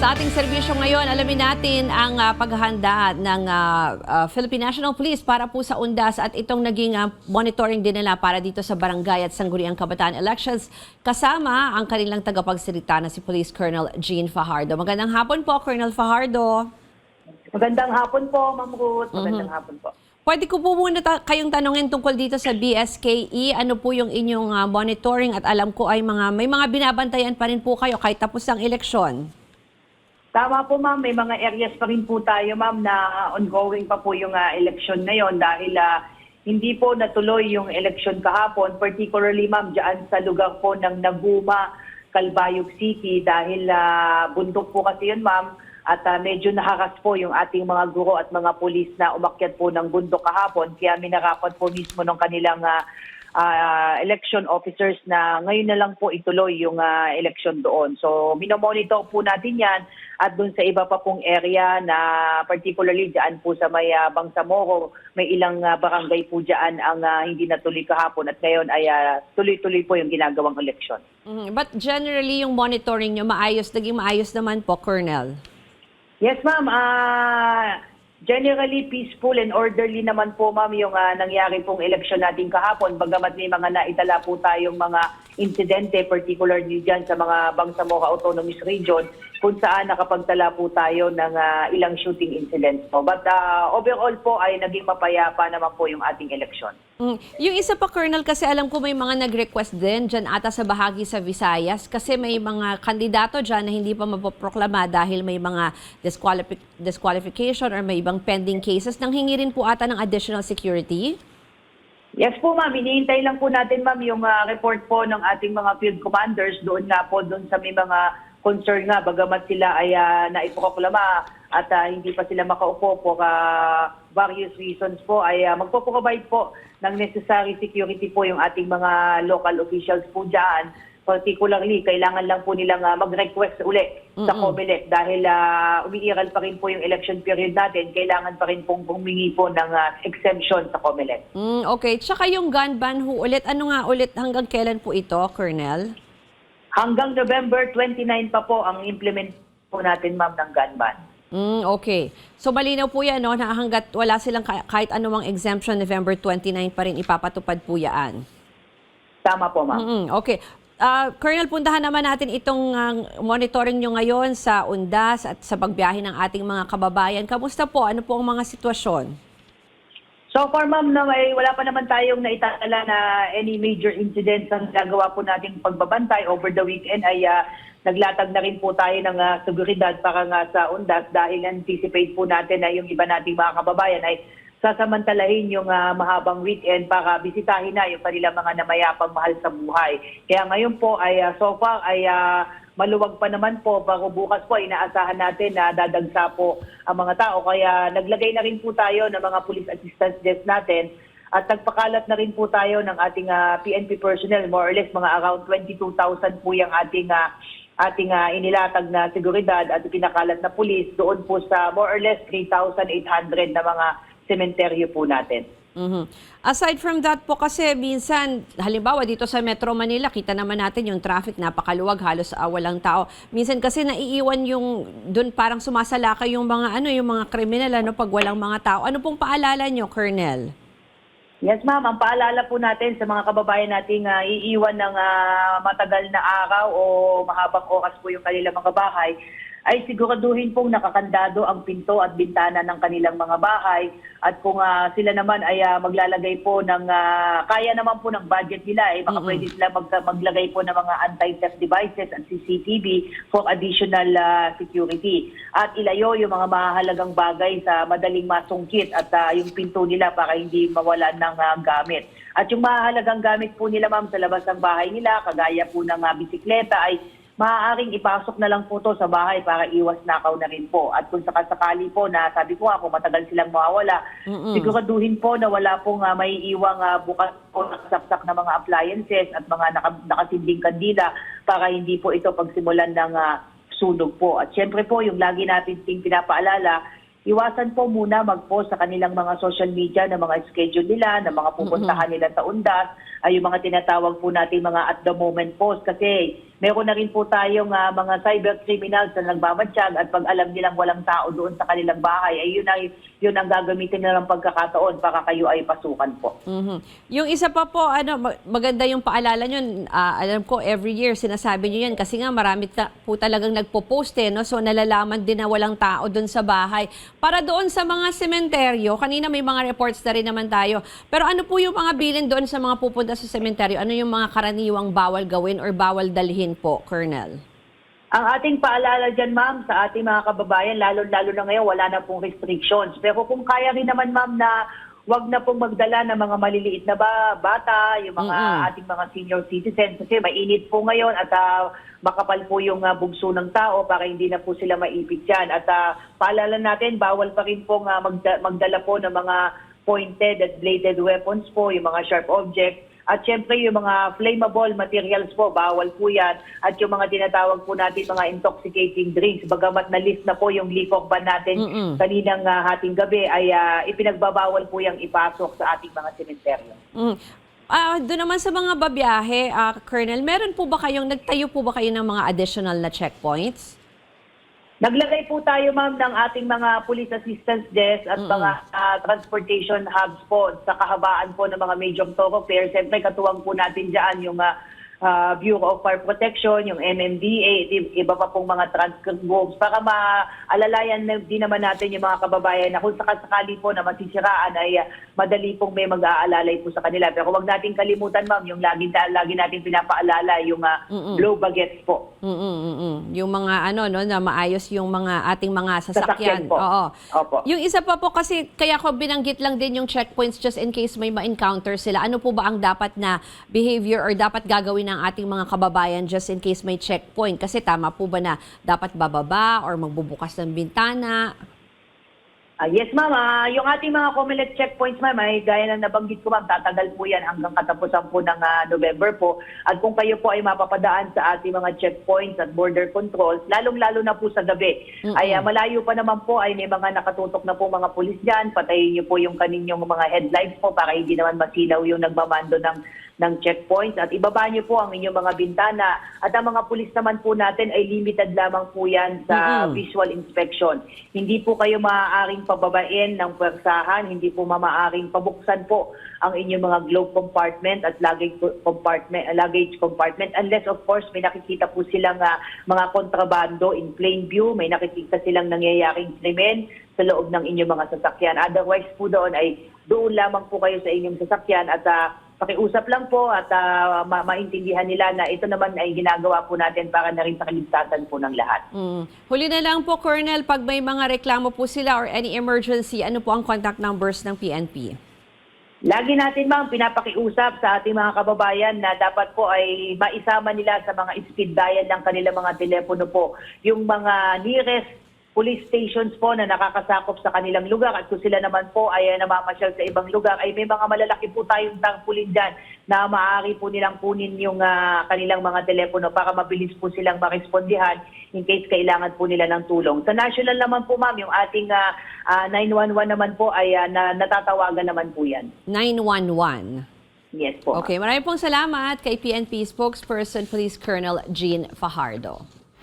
Sa ating serbisyo ngayon, alamin natin ang paghahanda ng Philippine National Police para po sa UNDAS at itong naging monitoring din nila para dito sa barangay at sangguniang kabataan elections kasama ang kanilang tagapagsalita na si Police Colonel Jean Fajardo. Magandang hapon po, Colonel Fajardo. Magandang hapon po, Ma'am Ruth. Magandang hapon po. Pwede ko po muna kayong tanungin tungkol dito sa BSKE. Ano po yung inyong monitoring at alam ko ay may mga binabantayan pa rin po kayo kahit tapos ang eleksyon. Tama po, Ma'am. May mga areas pa rin po tayo, Ma'am, na ongoing pa po yung election ngayon dahil hindi po natuloy yung election kahapon, particularly, Ma'am, dyan sa lugar po ng Naguma, Calbayog City dahil bundok po kasi yun, Ma'am, at medyo naharas po yung ating mga guro at mga pulis na umakyat po ng bundok kahapon. Kaya minarapat po mismo ng kanilang election officers na ngayon na lang po ituloy yung election doon. So minomonitor po natin yan at doon sa iba pa pong area na particularly dyan po sa may Bangsamoro, may ilang barangay po dyan ang hindi natuloy kahapon at ngayon ay tuloy-tuloy po yung ginagawang election. But generally yung monitoring nyo naging maayos naman po, Colonel? Yes, Ma'am. Generally peaceful and orderly naman po, Ma'am, yung nangyari pong election natin kahapon. Bagamat may mga naitala po tayong mga insidente, particularly dyan sa mga Bangsamoro Autonomous Region, kung saan nakapagtala po tayo ng ilang shooting incidents po. But overall po ay naging mapayapa naman po yung ating election. Yung isa pa, Colonel, kasi alam ko may mga nag-request din dyan ata sa bahagi sa Visayas kasi may mga kandidato dyan na hindi pa mapoproklama dahil may mga disqualification or may ibang pending cases. Nanghingi rin po ata ng additional security? Yes po, Ma'am. Hinihintay lang po natin, Ma'am, yung report po ng ating mga field commanders doon nga po doon sa may mga concern nga, bagamat sila ay naiproklama at hindi pa sila makaupo for various reasons po, ay magpo-provide po ng necessary security po yung ating mga local officials po dyan. Particularly, kailangan lang po nilang mag-request uli sa COMELEC dahil umiiral pa rin po yung election period natin. Kailangan pa rin pong humingi po ng exemption sa COMELEC. Okay. Tsaka yung gun ban ulit, ano nga ulit, hanggang kailan po ito, Colonel? Hanggang November 29 pa po ang implement po natin, Ma'am, ng gun ban. Okay. So malinaw po yan, no, na hanggat wala silang kahit anumang exemption, November 29 pa rin ipapatupad po yan. Tama po, Ma'am. Okay. Colonel, puntahan naman natin itong monitoring nyo ngayon sa UNDAS at sa pagbiyahe ng ating mga kababayan. Kamusta po? Ano po ang mga sitwasyon? So far, Ma'am, wala pa naman tayong naitala na any major incidents ang nagawa po nating pagbabantay. Over the weekend ay naglatag na rin po tayo ng seguridad para nga sa UNDAS dahil anticipate po natin na yung iba nating mga kababayan ay sasamantalahin yung mahabang weekend para bisitahin na yung kanilang mga namayapang mahal sa buhay. Kaya ngayon po ay so far ay maluwag pa naman po, bago bukas po inaasahan natin na dadagsa po ang mga tao. Kaya naglagay na rin po tayo ng mga police assistance desk natin at nagpakalat na rin po tayo ng ating PNP personnel, more or less mga around 22,000 po yung ating inilatag na seguridad at pinakalat na police doon po sa more or less 3,800 na mga sementeryo po natin. Aside from that po kasi minsan, halimbawa dito sa Metro Manila, kita naman natin yung traffic napakaluwag, halos walang tao. Minsan kasi naiiwan yung doon parang sumasalakay yung mga yung mga kriminal pag walang mga tao. Ano pong paalala nyo, Colonel? Yes, Ma'am. Ang paalala po natin sa mga kababayan nating iiwan ng matagal na araw o mahabang oras po yung kanilang mga bahay, ay siguraduhin pong nakakandado ang pinto at bintana ng kanilang mga bahay. At kung sila naman ay maglalagay po ng, kaya naman po ng budget nila, baka pwede sila maglagay po ng mga anti-theft devices at CCTV for additional security. At ilayo yung mga mahalagang bagay sa madaling masungkit at yung pinto nila para hindi mawalan ng gamit. At yung mahalagang gamit po nila, Ma'am, sa labas ng bahay nila, kagaya po ng bisikleta, ay maaaring ipasok na lang po to sa bahay para iwas nakaw na rin po. At kung sakasakali po na sabi ko kung matagal silang mawawala, siguraduhin po na wala pong may iwang bukas po nakasaksak na mga appliances at mga nakasinding kandila para hindi po ito pagsimulan ng sunog po. At syempre po, yung lagi natin pinapaalala, iwasan po muna mag-post sa kanilang mga social media na mga schedule nila, na mga pupuntahan nila sa UNDAS, ay yung mga tinatawag po natin mga at the moment post kasi Meron na rin po tayong mga cyber criminals na nagmamatsyag at pag alam nilang walang tao doon sa kanilang bahay, ay yun ang gagamitin nilang pagkakataon para kayo ay pasukan po. Mhm. Yung isa pa po, maganda yung paalala nyo. Alam ko, every year sinasabi nyo yan kasi nga marami po talagang nagpo-post no? So nalalaman din na walang tao doon sa bahay. Para doon sa mga sementeryo, kanina may mga reports na rin naman tayo. Pero ano po yung mga bilin doon sa mga pupunta sa sementeryo? Ano yung mga karaniwang bawal gawin or bawal dalhin po, Colonel? Ang ating paalala dyan, ma'am, sa ating mga kababayan, lalo-lalo na ngayon, wala na pong restrictions. Pero kung kaya rin naman, ma'am, na wag na pong magdala ng mga maliliit na bata, yung mga ating mga senior citizens, kasi mainit po ngayon at makapal po yung bugso ng tao para hindi na po sila maipit dyan. At paalala natin, bawal pa rin pong magdala po ng mga pointed at bladed weapons po, yung mga sharp objects. At syempre yung mga flammable materials po, bawal po yan. At yung mga tinatawag po natin mga intoxicating drinks, bagamat na list na po yung liquor ban natin kaninang hating gabi, ay ipinagbabawal po yung ipasok sa ating mga sementeryo. Doon naman sa mga babiyahe, Colonel, nagtayo po ba kayo ng mga additional na checkpoints? Naglagay po tayo, ma'am, ng ating mga police assistance desk at mga transportation hubs po sa kahabaan po ng mga major thoroughfares. Siyempre, katuwang po natin dyan yung Bureau of Fire Protection, yung MMDA, iba pa pong mga transcript groups para maalalayan din naman natin yung mga kababayan na kung sakali po na masisiraan ay madali pong may mag-aalalay po sa kanila. Pero huwag natin kalimutan, ma'am, yung lagi natin pinapaalala, yung blow baguettes po. Yung mga na maayos yung mga ating mga sasakyan. Po. Oo. Opo. Yung isa pa po kasi kaya ko binanggit lang din yung checkpoints just in case may ma-encounter sila. Ano po ba ang dapat na behavior or dapat gagawin ng ating mga kababayan just in case may checkpoint? Kasi tama po ba na dapat bababa or magbubukas ng bintana? Yes, ma'am. Yung ating mga COMELEC checkpoints, ma'am, ay gaya na nabanggit ko, ma'am, tatagal po yan hanggang katapusan po ng November po. At kung kayo po ay mapapadaan sa ating mga checkpoints at border controls, lalong-lalo na po sa gabi, ay malayo pa naman po ay may mga nakatutok na po mga pulis dyan. Patayin niyo po yung kaninyong mga headlights po para hindi naman masilaw yung nagmamando ng checkpoints at ibaba niyo po ang inyong mga bintana at ang mga pulis naman po natin ay limited lamang po yan sa visual inspection. Hindi po kayo maaaring pababain ng pwersahan, hindi po maaaring pabuksan po ang inyong mga glove compartment at luggage compartment unless of course may nakikita po silang mga kontrabando in plain view, may nakikita silang nangyayaring krimen sa loob ng inyong mga sasakyan. Otherwise po doon ay doon lamang po kayo sa inyong sasakyan at pakiusap lang po at maintindihan nila na ito naman ay ginagawa po natin para na rin sa kaligtasan po ng lahat. Huli na lang po, Colonel, pag may mga reklamo po sila or any emergency, ano po ang contact numbers ng PNP? Lagi natin, ma'am, pinapakiusap sa ating mga kababayan na dapat po ay maisama nila sa mga speed dial ng kanilang mga telepono po. Yung mga nearest police stations po na nakakasakop sa kanilang lugar at kung sila naman po ay namamasyal sa ibang lugar ay may mga malalaki po tayong tangpulin dyan na maaari po nilang kunin yung kanilang mga telepono para mabilis po silang marespondihan in case kailangan po nila ng tulong. Sa national naman po, ma'am, yung ating 911 naman po ay natatawagan naman po yan. 911. Yes po. Okay, maraming pong salamat kay PNP Spokesperson Police Colonel Jean Fajardo.